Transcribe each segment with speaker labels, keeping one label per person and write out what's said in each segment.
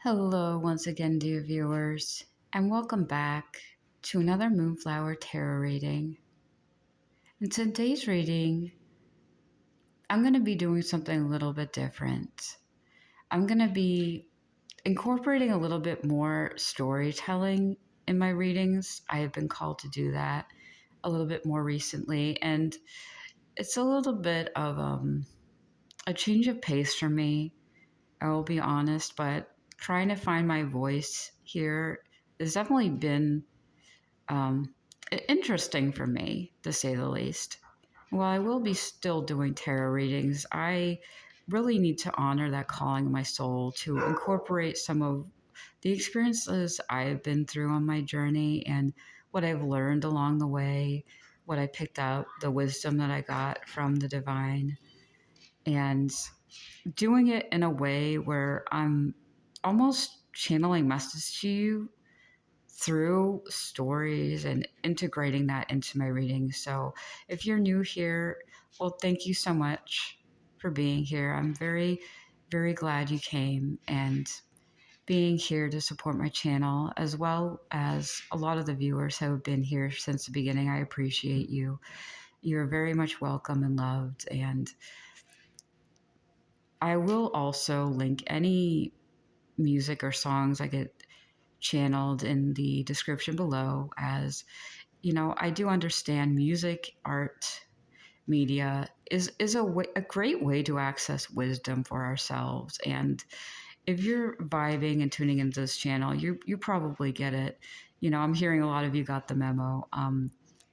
Speaker 1: Hello, once again, dear viewers, and welcome back to another Moonflower Tarot reading. In today's reading, I'm going to be doing something a little bit different. I'm going to be incorporating a little bit more storytelling in my readings. I have been called to do that a little bit more recently, and it's a little bit of a change of pace for me. I will be honest, but trying to find my voice here has definitely been um, interesting for me, to say the least. While I will be still doing tarot readings, I really need to honor that calling of my soul to incorporate some of the experiences I've been through on my journey and what I've learned along the way, what I picked up, the wisdom that I got from the divine, and doing it in a way where I'm almost channeling message to you through stories and integrating that into my reading. So if you're new here, well, thank you so much for being here. I'm very, very glad you came and being here to support my channel, as well as a lot of the viewers who have been here since the beginning. I appreciate you. You're very much welcome and loved. And I will also link any music or songs I get channeled in the description below. As you know, I do understand music, art, media is a great way to access wisdom for ourselves. And if you're vibing and tuning into this channel, you probably get it. You know, I'm hearing a lot of you got the memo.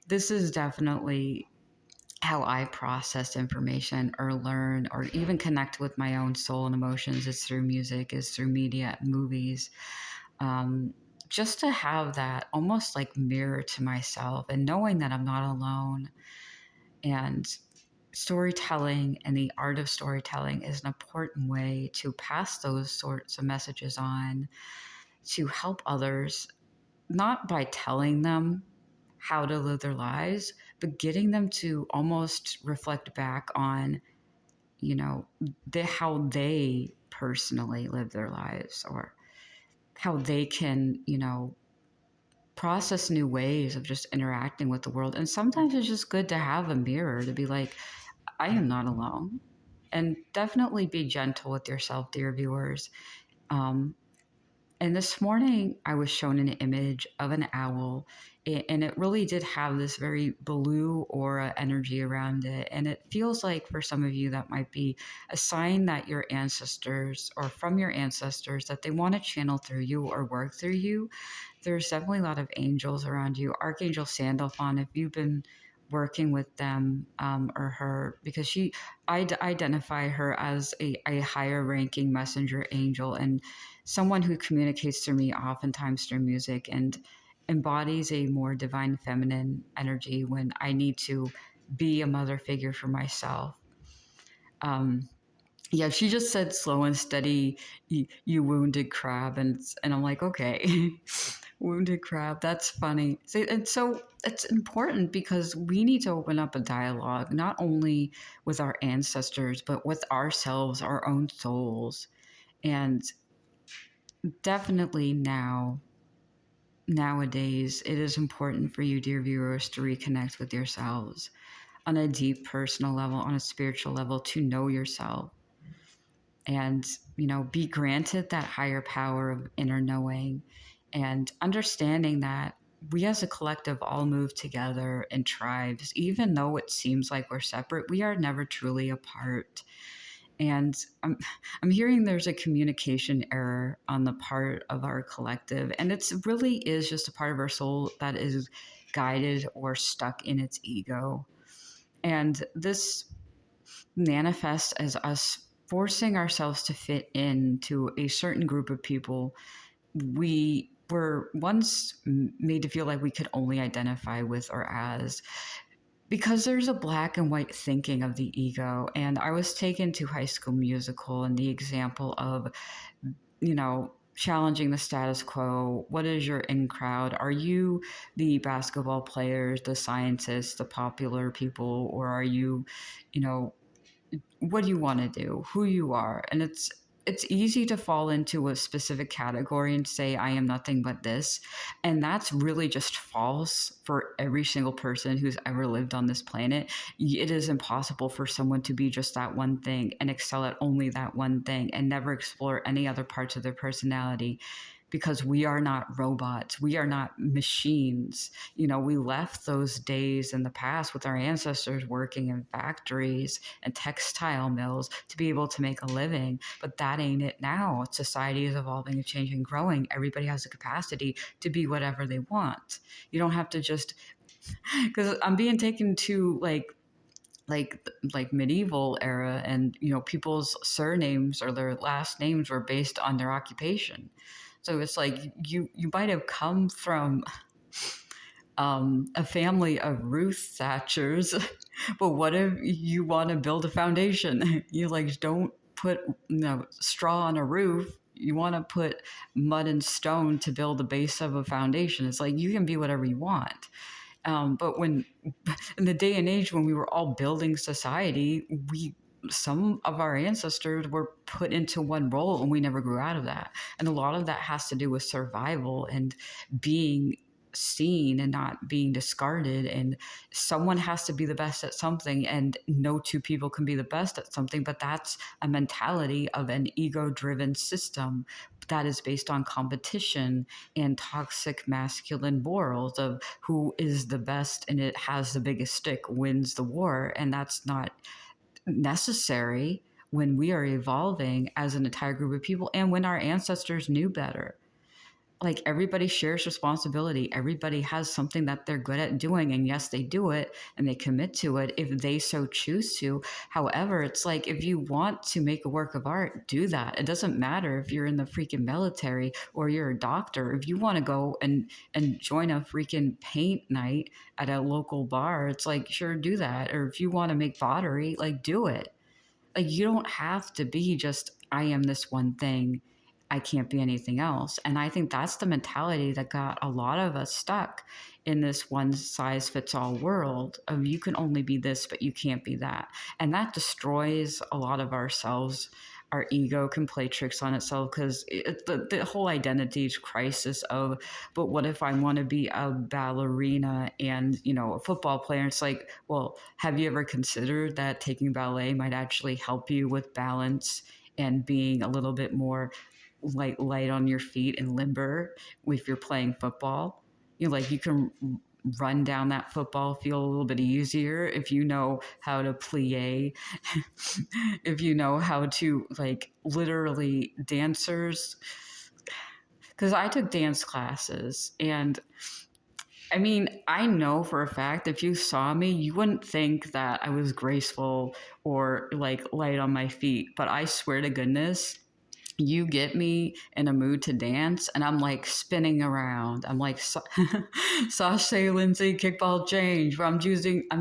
Speaker 1: This is definitely how I process information or learn or even connect with my own soul and emotions. Is through music, is through media, movies, um, just to have that almost like mirror to myself and knowing that I'm not alone. And storytelling and the art of storytelling is an important way to pass those sorts of messages on, to help others, not by telling them how to live their lives, but getting them to almost reflect back on, you know, how they personally live their lives, or how they can, process new ways of just interacting with the world. And sometimes it's just good to have a mirror to be like, I am not alone. And definitely be gentle with yourself, dear viewers. Um, and this morning, I was shown an image of an owl, and it really did have this very blue aura energy around it. And it feels like for some of you, that might be a sign that your ancestors, or from your ancestors, that they want to channel through you or work through you. There's definitely a lot of angels around you. Archangel Sandalphon, if you've been working with them, or her, because I identify her as a higher ranking messenger angel, and someone who communicates through me oftentimes through music, and embodies a more divine feminine energy when I need to be a mother figure for myself. Um, yeah, she just said slow and steady, you wounded crab. And I'm like, okay, wounded crab, that's funny. So it's important because we need to open up a dialogue, not only with our ancestors, but with ourselves, our own souls. And definitely nowadays, it is important for you, dear viewers, to reconnect with yourselves on a deep personal level, on a spiritual level, to know yourself, and be granted that higher power of inner knowing, and understanding that we as a collective all move together in tribes. Even though it seems like we're separate, we are never truly apart. And I'm hearing there's a communication error on the part of our collective, and it's really is just a part of our soul that is guided or stuck in its ego. And this manifests as us forcing ourselves to fit into a certain group of people we were once made to feel like we could only identify with or as, because there's a black and white thinking of the ego. And I was taken to High School Musical and the example of, challenging the status quo. What is your in crowd? Are you the basketball players, the scientists, the popular people, or are you, what do you want to do, who you are? And it's easy to fall into a specific category and say I am nothing but this, and that's really just false for every single person who's ever lived on this planet. It is impossible for someone to be just that one thing and excel at only that one thing and never explore any other parts of their personality, because we are not robots. We are not machines. We left those days in the past with our ancestors working in factories and textile mills to be able to make a living. But that ain't it now. Society is evolving and changing, growing. Everybody has the capacity to be whatever they want. You don't have to just, because I'm being taken to like medieval era, and people's surnames or their last names were based on their occupation. So it's like you might have come from a family of Ruth Thatchers, but what if you want to build a foundation? You like don't put straw on a roof. You want to put mud and stone to build the base of a foundation. It's like you can be whatever you want. But when in the day and age when we were all building society, some of our ancestors were put into one role and we never grew out of that. And a lot of that has to do with survival and being seen and not being discarded. And someone has to be the best at something, and no two people can be the best at something. But that's a mentality of an ego-driven system that is based on competition and toxic masculine morals of who is the best and it has the biggest stick wins the war. And that's not necessary when we are evolving as an entire group of people and when our ancestors knew better. Like everybody shares responsibility. Everybody has something that they're good at doing. And yes, they do it and they commit to it if they so choose to. However, it's like if you want to make a work of art, do that. It doesn't matter if you're in the freaking military or you're a doctor. If you want to go and join a freaking paint night at a local bar, it's like, sure, do that. Or if you want to make pottery, like do it. Like you don't have to be just, I am this one thing. I can't be anything else. And I think that's the mentality that got a lot of us stuck in this one size fits all world of you can only be this, but you can't be that. And that destroys a lot of ourselves. Our ego can play tricks on itself because the whole identity crisis of, but what if I want to be a ballerina and, a football player? It's like, well, have you ever considered that taking ballet might actually help you with balance and being a little bit more like light on your feet and limber if you're playing football? You can run down that football field a little bit easier if you know how to plie, if you know how to like literally dancers. Because I took dance classes, and I mean, I know for a fact if you saw me, you wouldn't think that I was graceful or like light on my feet. But I swear to goodness, you get me in a mood to dance and I'm like spinning around. I'm like Sashay Lindsay kickball change where I'm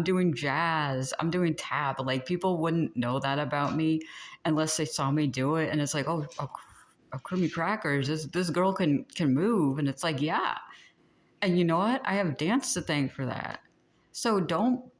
Speaker 1: doing jazz, I'm doing tap. Like people wouldn't know that about me unless they saw me do it. And it's like, oh creamy crackers, this girl can move. And it's like, yeah. And you know what? I have dance to thank for that. So don't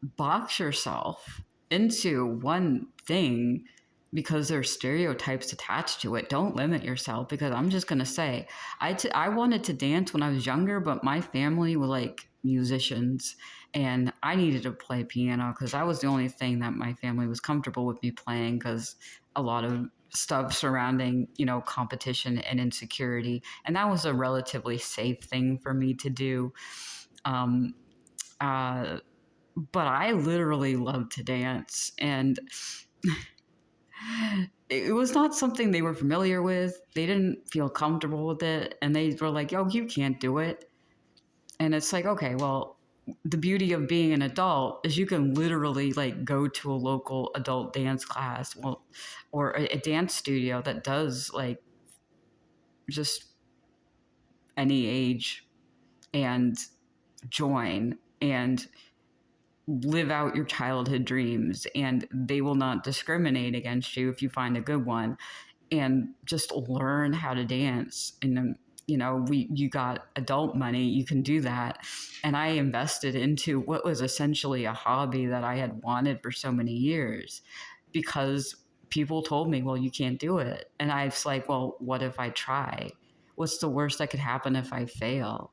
Speaker 1: box yourself into one thing because there's stereotypes attached to it. Don't limit yourself, because I'm just going to say, I wanted to dance when I was younger, but my family were like musicians and I needed to play piano because that was the only thing that my family was comfortable with me playing, because a lot of stuff surrounding, competition and insecurity. And that was a relatively safe thing for me to do. Um, uh, but I literally love to dance, and it was not something they were familiar with. They didn't feel comfortable with it, and they were like, "Yo, you can't do it." And it's like, okay, well, the beauty of being an adult is you can literally like go to a local adult dance class, well, or a dance studio that does like just any age, and join and live out your childhood dreams, and they will not discriminate against you if you find a good one, and just learn how to dance. And you got adult money, you can do that. And I invested into what was essentially a hobby that I had wanted for so many years, because people told me, well, you can't do it. And I was like, well, what if I try? What's the worst that could happen if I fail?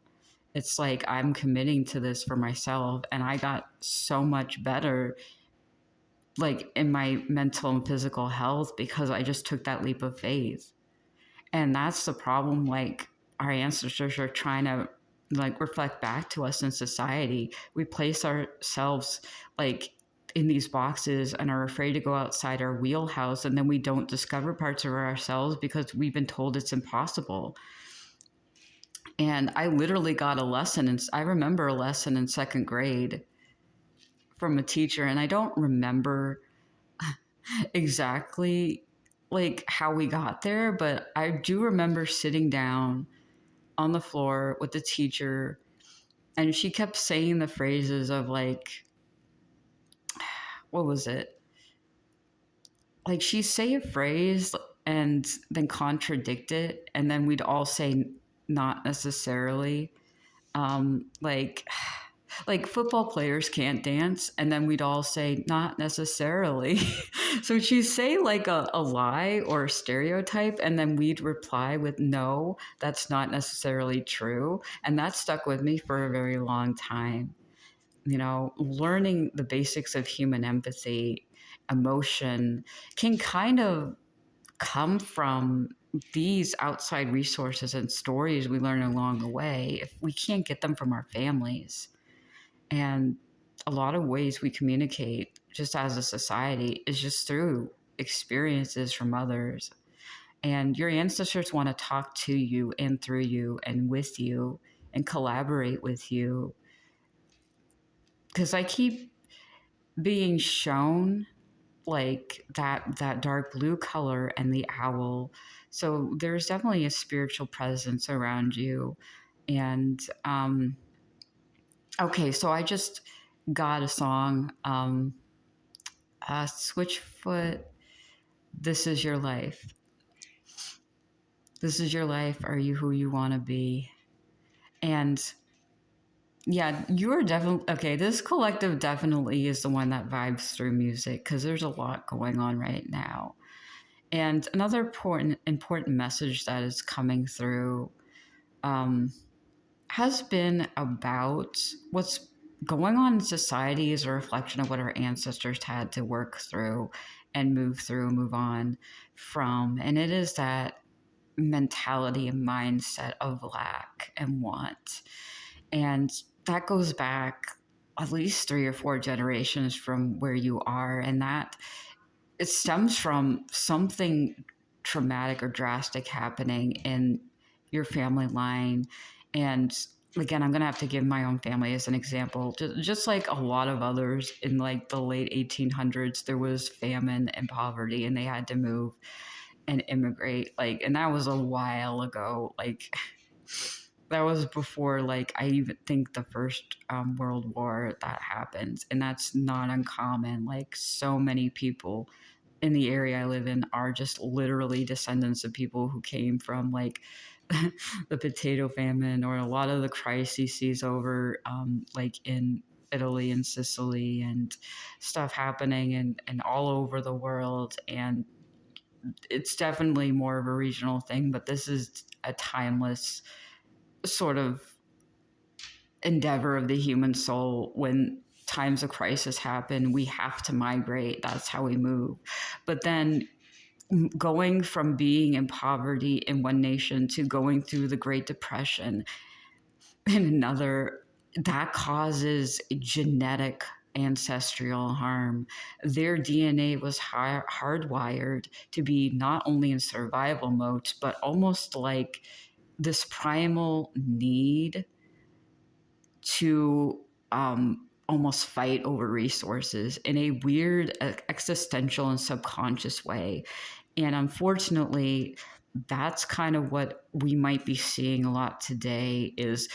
Speaker 1: It's like I'm committing to this for myself. And I got so much better, like in my mental and physical health, because I just took that leap of faith. And that's the problem. Like our ancestors are trying to like reflect back to us in society. We place ourselves like in these boxes and are afraid to go outside our wheelhouse, and then we don't discover parts of ourselves because we've been told it's impossible. And I literally got a lesson, and I remember a lesson in second grade from a teacher, and I don't remember exactly like how we got there, but I do remember sitting down on the floor with the teacher, and she kept saying the phrases of like, what was it? Like she'd say a phrase and then contradict it, and then we'd all say not necessarily. Like like football players can't dance, and then we'd all say not necessarily. So she'd say like a lie or a stereotype, and then we'd reply with no, that's not necessarily true. And that stuck with me for a very long time. You know, learning the basics of human empathy, emotion can kind of come from these outside resources and stories we learn along the way if we can't get them from our families. And a lot of ways we communicate just as a society is just through experiences from others. And your ancestors want to talk to you and through you and with you and collaborate with you. Because I keep being shown like that dark blue color and the owl. So there's definitely a spiritual presence around you. And okay, so I just got a song, Switchfoot, This Is Your Life. This is your life. Are you who you want to be? And yeah, you are definitely okay. This collective definitely is the one that vibes through music because there's a lot going on right now. And another important message that is coming through um, has been about what's going on in society is a reflection of what our ancestors had to work through and move on from. And it is that mentality and mindset of lack and want. And that goes back at least 3 or 4 generations from where you are. And that it stems from something traumatic or drastic happening in your family line. And again, I'm going to have to give my own family as an example. Just like a lot of others in like the late 1800s, there was famine and poverty, and they had to move and immigrate. Like, and that was a while ago. Like, that was before, like, I even think the first World War that happened, and that's not uncommon. Like, so many people in the area I live in are just literally descendants of people who came from like the potato famine or a lot of the crises over like in Italy and Sicily and stuff happening and all over the world. And it's definitely more of a regional thing, but this is a timeless sort of endeavor of the human soul. When times of crisis happen, we have to migrate. That's how we move. But then going from being in poverty in one nation to going through the Great Depression in another, that causes genetic ancestral harm. Their DNA was hardwired to be not only in survival modes, but almost like this primal need to almost fight over resources in a weird existential and subconscious way. And unfortunately, that's kind of what we might be seeing a lot today is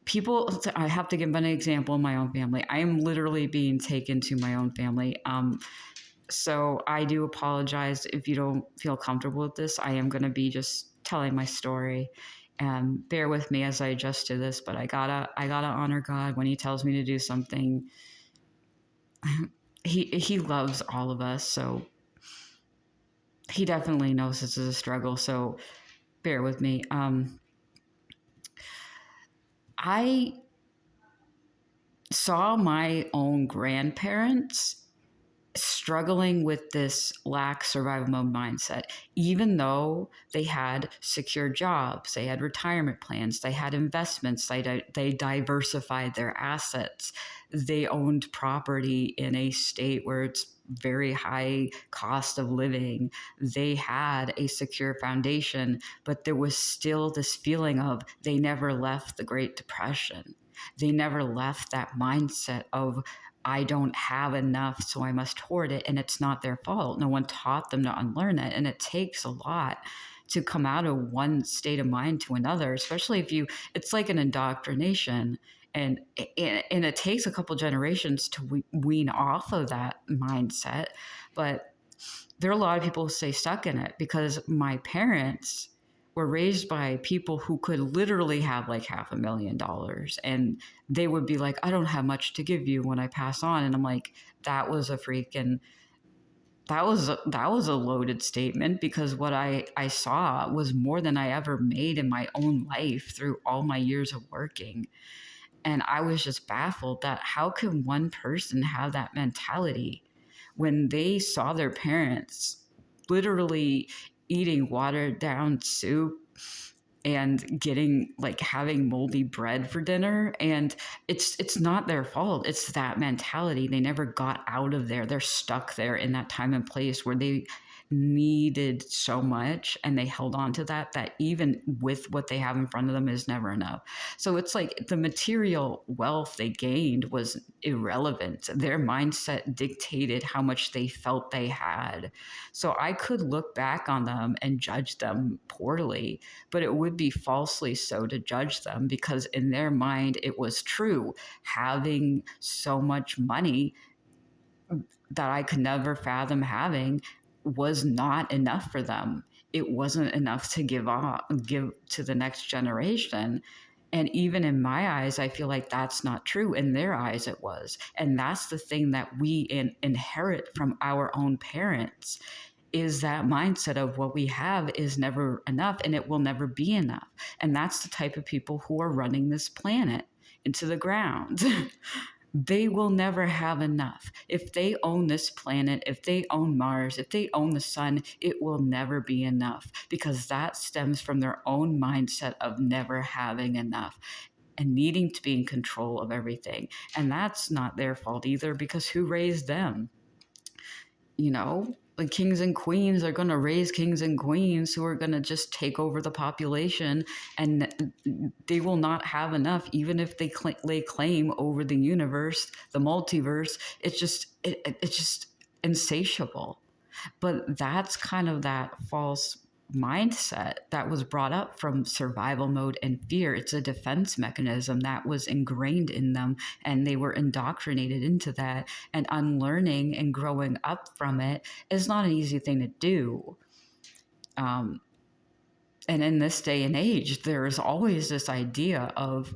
Speaker 1: people. I have to give an example in my own family. I am literally being taken to my own family. So I do apologize if you don't feel comfortable with this. I am going to be just telling my story, and bear with me as I adjust to this. But I gotta honor God when He tells me to do something. He loves all of us, so he definitely knows this is a struggle, so bear with me. I saw my own grandparents struggling with this lack survival mode mindset, even though they had secure jobs, they had retirement plans, they had investments, they diversified their assets, they owned property in a state where it's very high cost of living. They had a secure foundation, but there was still this feeling of they never left the Great Depression. They never left that mindset of I don't have enough, so I must hoard it. And it's not their fault. No one taught them to unlearn it. And it takes a lot to come out of one state of mind to another, especially if you, it's like an indoctrination. And it takes a couple generations to wean off of that mindset. But there are a lot of people who stay stuck in it because my parents were raised by people who could literally have like $500,000 and they would be like, I don't have much to give you when I pass on. And I'm like, that was a freaking that was a loaded statement because what I saw was more than I ever made in my own life through all my years of working. And I was just baffled that how can one person have that mentality when they saw their parents literally eating watered down soup and getting like having moldy bread for dinner, and it's not their fault. It's that mentality. They never got out of there. They're stuck there in that time and place where they needed so much and they held on to that even with what they have in front of them is never enough. So it's like the material wealth they gained was irrelevant. Their mindset dictated how much they felt they had. So I could look back on them and judge them poorly, but it would be falsely so to judge them because in their mind it was true. Having so much money that I could never fathom having was not enough for them. It wasn't enough to give to the next generation. And even in my eyes, I feel like that's not true. In their eyes, it was. And that's the thing that we inherit from our own parents is that mindset of what we have is never enough and it will never be enough. And that's the type of people who are running this planet into the ground. They will never have enough. If they own this planet, if they own Mars, if they own the sun, it will never be enough because that stems from their own mindset of never having enough and needing to be in control of everything. And that's not their fault either because who raised them? You know, the kings and queens are going to raise kings and queens who are going to just take over the population, and they will not have enough even if they lay claim over the universe, the multiverse. It's just insatiable. But that's kind of that false mindset that was brought up from survival mode and fear. It's a defense mechanism that was ingrained in them, and they were indoctrinated into that. And unlearning and growing up from it is not an easy thing to do. And in this day and age, there is always this idea of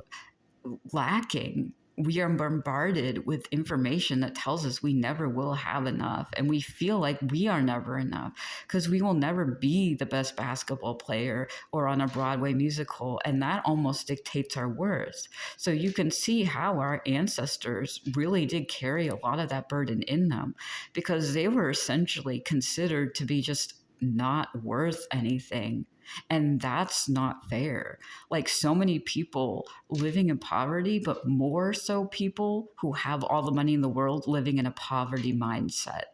Speaker 1: lacking. We are bombarded with information that tells us we never will have enough. And we feel like we are never enough because we will never be the best basketball player or on a Broadway musical. And that almost dictates our worth. So you can see how our ancestors really did carry a lot of that burden in them because they were essentially considered to be just not worth anything. And that's not fair. Like so many people living in poverty, but more so people who have all the money in the world living in a poverty mindset.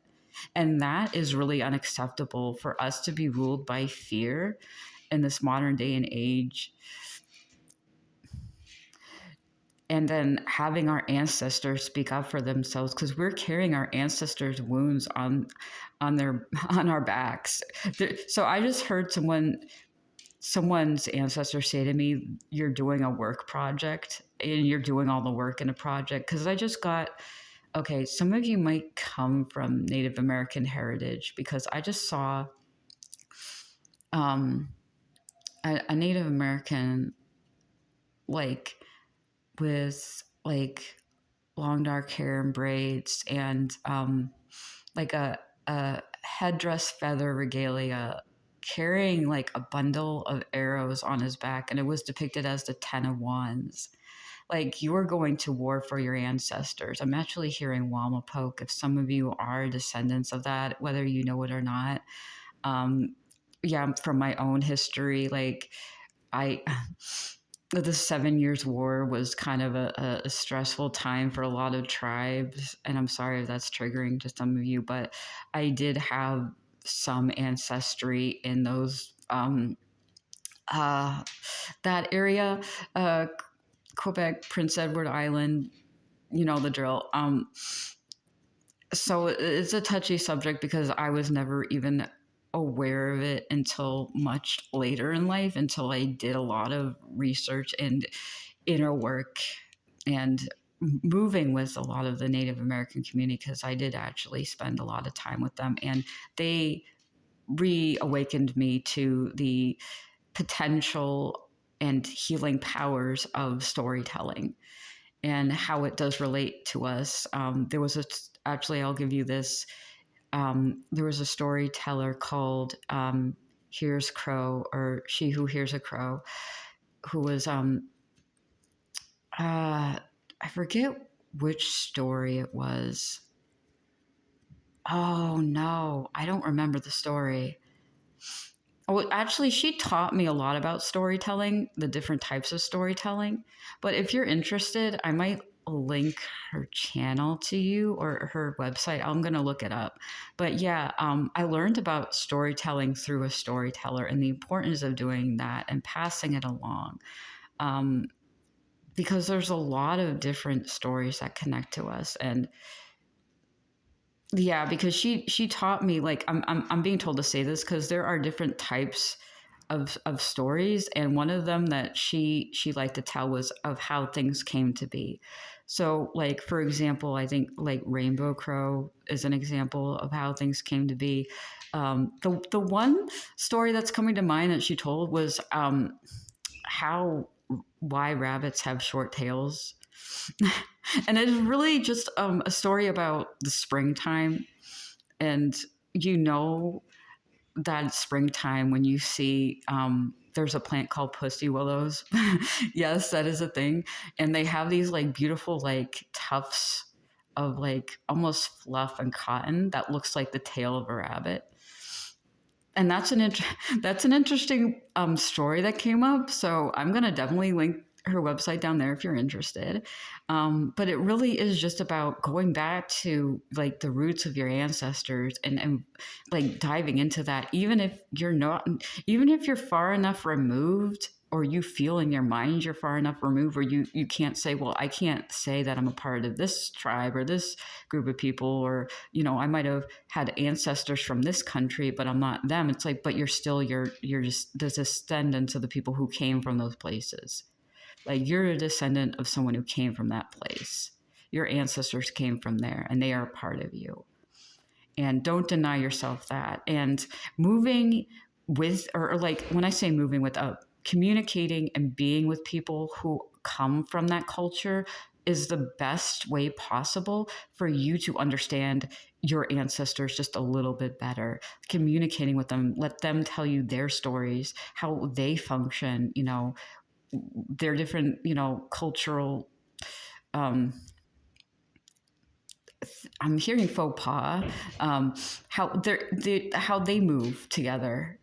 Speaker 1: And that is really unacceptable for us to be ruled by fear in this modern day and age. And then having our ancestors speak up for themselves because we're carrying our ancestors' wounds on our backs. So I just heard someone's ancestor say to me, you're doing a work project and you're doing all the work in a project. Because I just got, okay, some of you might come from Native American heritage because I just saw a Native American like with like long dark hair and braids and like a headdress, feather, regalia, carrying like a bundle of arrows on his back, and it was depicted as the Ten of Wands. Like you were going to war for your ancestors. I'm actually hearing Wamapoke. If some of you are descendants of that, whether you know it or not, um, yeah, from my own history, like I the 7 Years War was kind of a stressful time for a lot of tribes, and I'm sorry if that's triggering to some of you, but I did have some ancestry in those uh, that area, Quebec, Prince Edward Island. You know the drill. So it's a touchy subject because I was never even aware of it until much later in life, until I did a lot of research and inner work and moving with a lot of the Native American community, because I did actually spend a lot of time with them, and they reawakened me to the potential and healing powers of storytelling and how it does relate to us. There was actually, I'll give you this. There was a storyteller called Hears Crow, or She Who Hears a Crow, who was, I forget which story it was. Oh no, I don't remember the story. Oh, actually, she taught me a lot about storytelling, the different types of storytelling. But if you're interested, I might link her channel to you or her website. I'm going to look it up. But yeah, I learned about storytelling through a storyteller and the importance of doing that and passing it along. Because there's a lot of different stories that connect to us. And yeah, because she taught me, like, I'm being told to say this because there are different types of stories, and one of them that she liked to tell was of how things came to be. So like, for example, I think like Rainbow Crow is an example of how things came to be. The one story that's coming to mind that she told was how why rabbits have short tails. And it's really just a story about the springtime, and you know that springtime when you see there's a plant called pussy willows. Yes, that is a thing. And they have these like beautiful like tufts of like almost fluff and cotton that looks like the tail of a rabbit. And that's an interesting story that came up. So I'm gonna definitely link her website down there if you're interested. But it really is just about going back to like the roots of your ancestors, and like diving into that, even if you're not, even if you're far enough removed, or you feel in your mind you're far enough removed where you can't say, well, I can't say that I'm a part of this tribe or this group of people, or I might have had ancestors from this country but I'm not them. It's like, but you're still, you're just the descendants of the people who came from those places. Like, you're a descendant of someone who came from that place. Your ancestors came from there and they are a part of you. And don't deny yourself that. And moving with, or like when I say moving with, communicating and being with people who come from that culture is the best way possible for you to understand your ancestors just a little bit better. Communicating with them, let them tell you their stories, how they function, their different, cultural, um, I'm hearing faux pas, how they move together,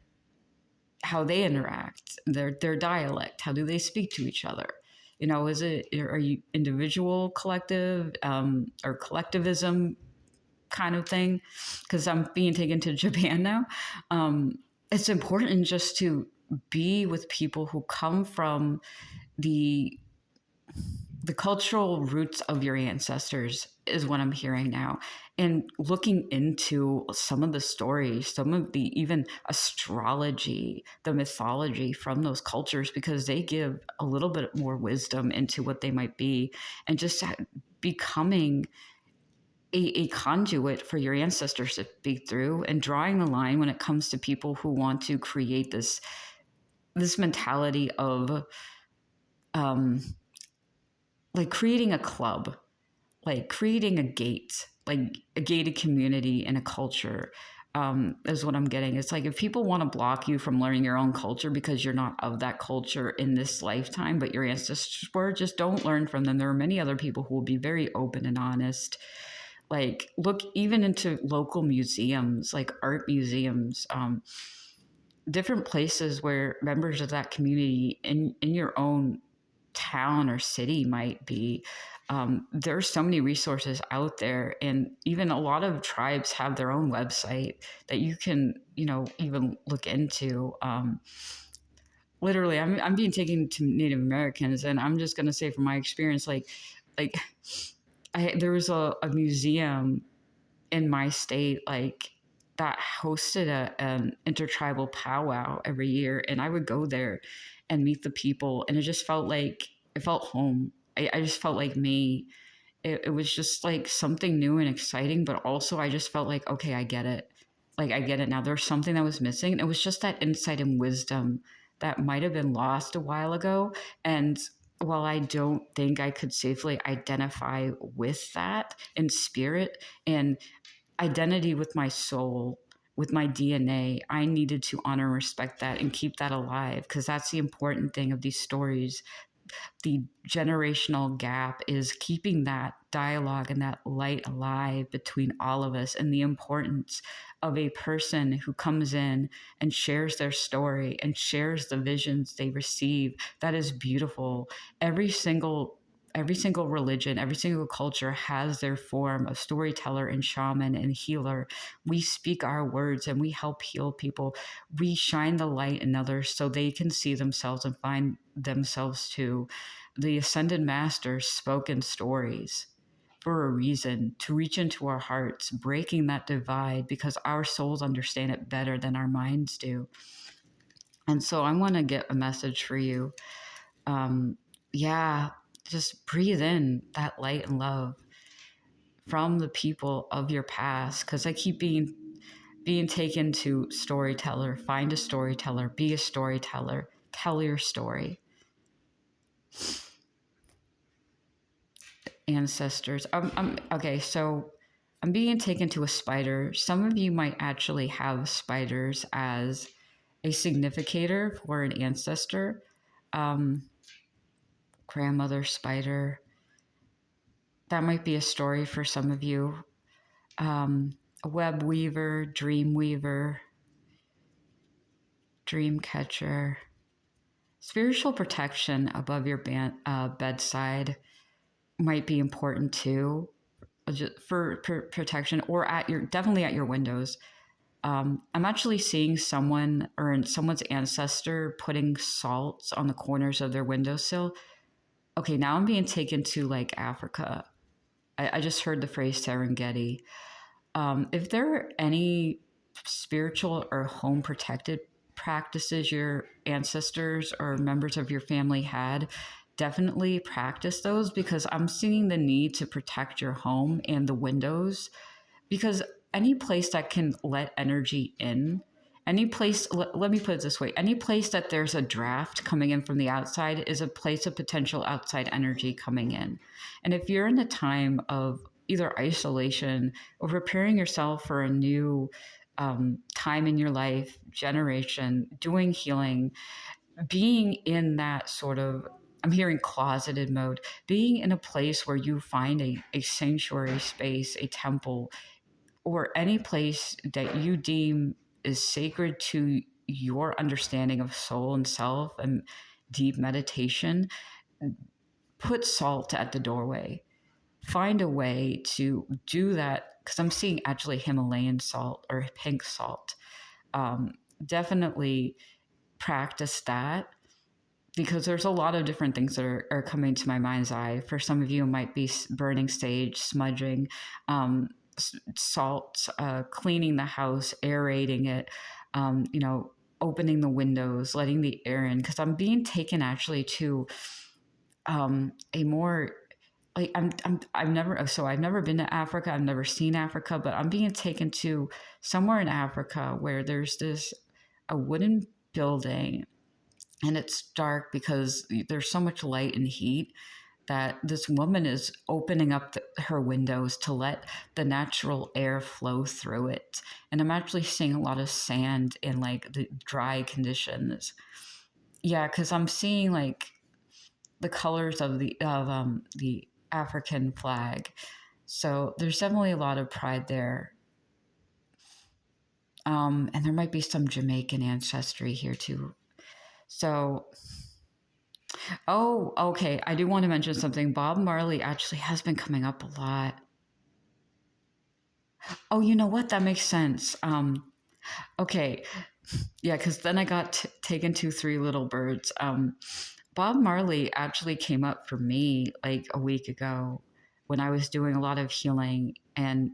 Speaker 1: how they interact, their dialect, how do they speak to each other? Are you individual, collective, or collectivism kind of thing? Because I'm being taken to Japan now. It's important just to be with people who come from the cultural roots of your ancestors, is what I'm hearing now. And looking into some of the stories, some of the even astrology, the mythology from those cultures, because they give a little bit more wisdom into what they might be, and just becoming a conduit for your ancestors to speak through, and drawing the line when it comes to people who want to create this mentality of like creating a club, like creating a gate, like a gated community and a culture. is what I'm getting. It's like if people want to block you from learning your own culture because you're not of that culture in this lifetime, but your ancestors were, just don't learn from them. There are many other people who will be very open and honest. Like, look even into local museums, like art museums, different places where members of that community in your own town or city might be. There's so many resources out there, and even a lot of tribes have their own website that you can, even look into. Literally, I'm being taken to Native Americans, and I'm just gonna say from my experience, like there was a museum in my state, like that hosted an intertribal powwow every year, and I would go there and meet the people, and it felt home. I just felt like me. It was just like something new and exciting, but also I just felt like, okay, I get it. Like I get it now. There's something that was missing. And it was just that insight and wisdom that might have been lost a while ago. And while I don't think I could safely identify with that in spirit and identity with my soul, with my DNA, I needed to honor and respect that and keep that alive, because that's the important thing of these stories. The generational gap is keeping that dialogue and that light alive between all of us, and the importance of a person who comes in and shares their story and shares the visions they receive. That is beautiful. Every single religion, every single culture has their form of storyteller and shaman and healer. We speak our words and we help heal people. We shine the light in others so they can see themselves and find themselves too. The ascended masters spoke in stories for a reason, to reach into our hearts, breaking that divide because our souls understand it better than our minds do. And so I want to get a message for you. Yeah, just breathe in that light and love from the people of your past, because I keep being taken to storyteller. Find a storyteller, be a storyteller, tell your story. Ancestors. Okay, so I'm being taken to a spider. Some of you might actually have spiders as a significator for an ancestor. Grandmother spider. That might be a story for some of you. Web weaver, dream weaver, dream catcher. Spiritual protection above your bedside might be important too, just for protection, or definitely at your windows. I'm actually seeing someone or someone's ancestor putting salt on the corners of their windowsill. Okay, now I'm being taken to like Africa. I just heard the phrase Serengeti. If there are any spiritual or home protected practices your ancestors or members of your family had, definitely practice those, because I'm seeing the need to protect your home and the windows, because any place that can let energy in, any place, let me put it this way, any place that there's a draft coming in from the outside is a place of potential outside energy coming in. And if you're in a time of either isolation or preparing yourself for a new time in your life, generation, doing healing, being in that sort of, I'm hearing closeted mode, being in a place where you find a sanctuary space, a temple, or any place that you deem is sacred to your understanding of soul and self and deep meditation, put salt at the doorway. Find a way to do that, because I'm seeing actually Himalayan salt or pink salt. Definitely practice that, because there's a lot of different things that are coming to my mind's eye. For some of you, it might be burning sage, smudging, salt, cleaning the house, aerating it, opening the windows, letting the air in. Because I'm being taken actually to a more like I've never been to Africa. I've never seen Africa, but I'm being taken to somewhere in Africa where there's a wooden building, and it's dark because there's so much light and heat. that this woman is opening up her windows to let the natural air flow through it. And I'm actually seeing a lot of sand in like the dry conditions. Yeah, because I'm seeing like the colors of the African flag. So there's definitely a lot of pride there. And there might be some Jamaican ancestry here too. So, oh, okay. I do want to mention something. Bob Marley actually has been coming up a lot. Oh, you know what? That makes sense. Okay. Yeah, because then I got taken to Three Little Birds. Bob Marley actually came up for me like a week ago when I was doing a lot of healing and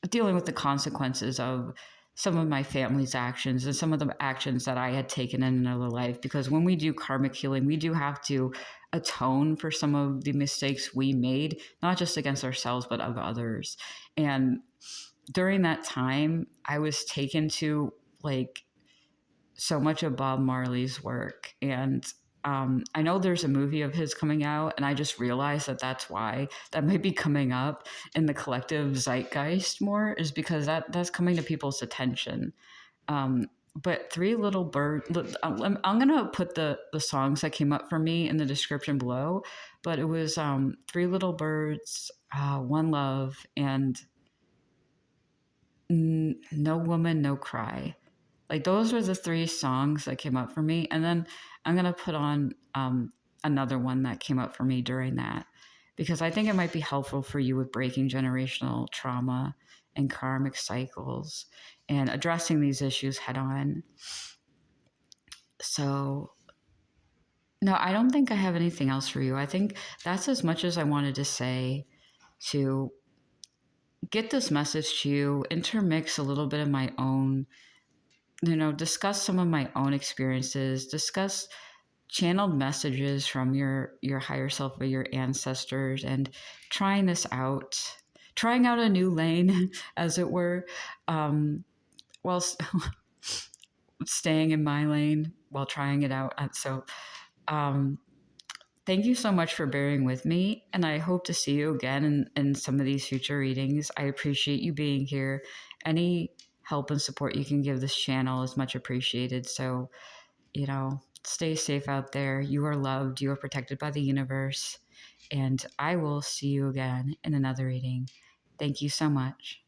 Speaker 1: dealing with the consequences of some of my family's actions and some of the actions that I had taken in another life. Because when we do karmic healing, we do have to atone for some of the mistakes we made, not just against ourselves, but of others. And during that time, I was taken to like so much of Bob Marley's work. And I know there's a movie of his coming out, and I just realized that that's why that might be coming up in the collective zeitgeist more, is because that's coming to people's attention. But Three Little Birds, I'm going to put the songs that came up for me in the description below, but it was Three Little Birds, One Love, and No Woman, No Cry. Like those were the three songs that came up for me. And then I'm going to put on another one that came up for me during that, because I think it might be helpful for you with breaking generational trauma and karmic cycles and addressing these issues head on. So, no, I don't think I have anything else for you. I think that's as much as I wanted to say to get this message to you, intermix a little bit of my own, discuss some of my own experiences, discuss channeled messages from your higher self or your ancestors, and trying this out, trying out a new lane, as it were, while staying in my lane while trying it out. So, thank you so much for bearing with me, and I hope to see you again in some of these future readings. I appreciate you being here. Any help and support you can give this channel is much appreciated. So, stay safe out there. You are loved. You are protected by the universe. And I will see you again in another reading. Thank you so much.